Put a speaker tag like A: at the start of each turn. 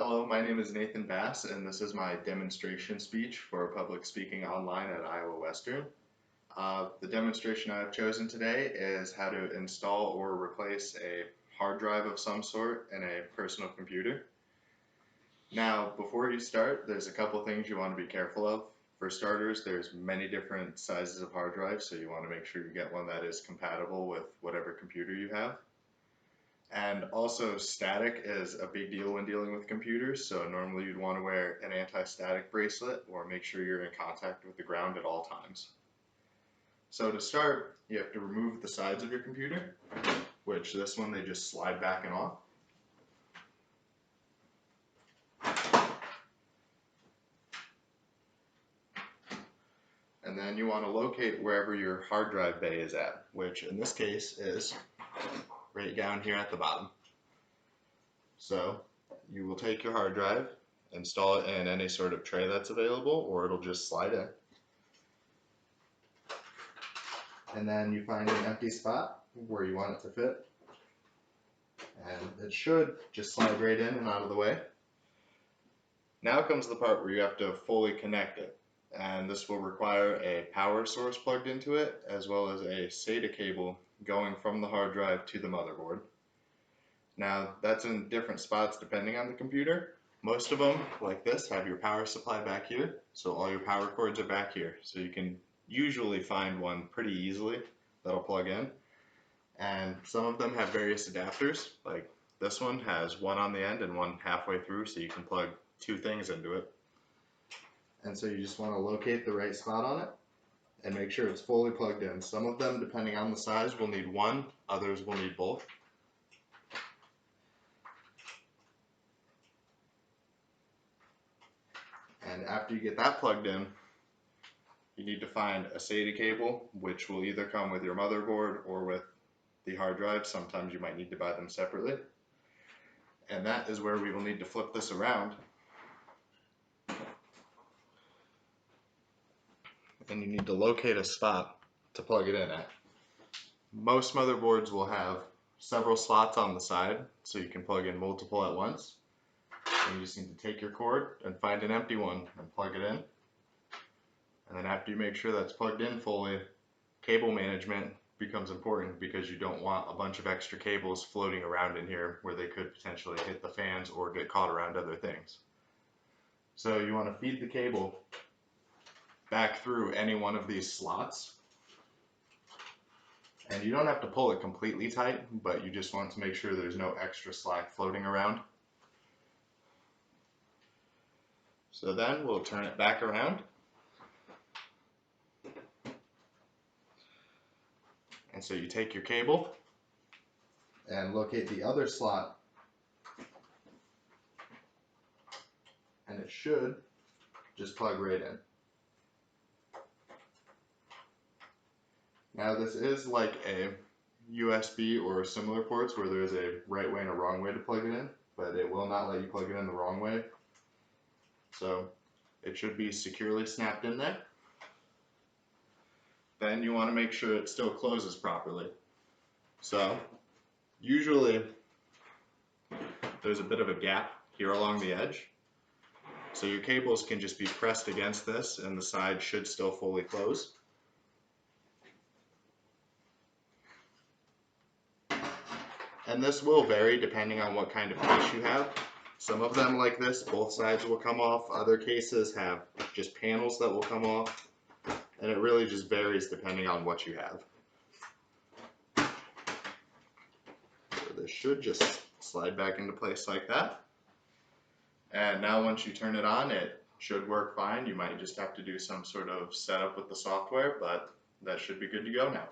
A: Hello, my name is Nathan Bass, and this is my demonstration speech for public speaking online at Iowa Western. The demonstration I've chosen today is how to install or replace a hard drive of some sort in a personal computer. Now, before you start, there's a couple things you want to be careful of. For starters, there's many different sizes of hard drives, so you want to make sure you get one that is compatible with whatever computer you have. And also, static is a big deal when dealing with computers, so normally you'd want to wear an anti-static bracelet or make sure you're in contact with the ground at all times. So to start, you have to remove the sides of your computer, which this one they just slide back and off. And then you want to locate wherever your hard drive bay is at, which in this case is right down here at the bottom. So you will take your hard drive, install it in any sort of tray that's available, or it'll just slide in. And then you find an empty spot where you want it to fit. And it should just slide right in and out of the way. Now comes the part where you have to fully connect it. And this will require a power source plugged into it, as well as a SATA cable going from the hard drive to the motherboard. Now that's in different spots depending on the computer. Most of them, like this, have your power supply back here, so all your power cords are back here. So you can usually find one pretty easily that'll plug in. And some of them have various adapters, like this one has one on the end and one halfway through, so you can plug two things into it. And so you just want to locate the right spot on it and make sure it's fully plugged in. Some of them, depending on the size, will need one, others will need both. And after you get that plugged in, you need to find a SATA cable, which will either come with your motherboard or with the hard drive. Sometimes you might need to buy them separately. And that is where we will need to flip this around. And you need to locate a spot to plug it in at. Most motherboards will have several slots on the side, so you can plug in multiple at once. And you just need to take your cord and find an empty one and plug it in. And then after you make sure that's plugged in fully, cable management becomes important because you don't want a bunch of extra cables floating around in here where they could potentially hit the fans or get caught around other things. So you want to feed the cable back through any one of these slots. And you don't have to pull it completely tight, but you just want to make sure there's no extra slack floating around. So then we'll turn it back around. And so you take your cable and locate the other slot, and it should just plug right in. Now this is like a USB or similar ports where there's a right way and a wrong way to plug it in, but it will not let you plug it in the wrong way. So it should be securely snapped in there. Then you want to make sure it still closes properly. So usually there's a bit of a gap here along the edge. So your cables can just be pressed against this and the side should still fully close. And this will vary depending on what kind of case you have. Some of them like this, both sides will come off. Other cases have just panels that will come off. And it really just varies depending on what you have. So this should just slide back into place like that. And now once you turn it on, it should work fine. You might just have to do some sort of setup with the software, but that should be good to go now.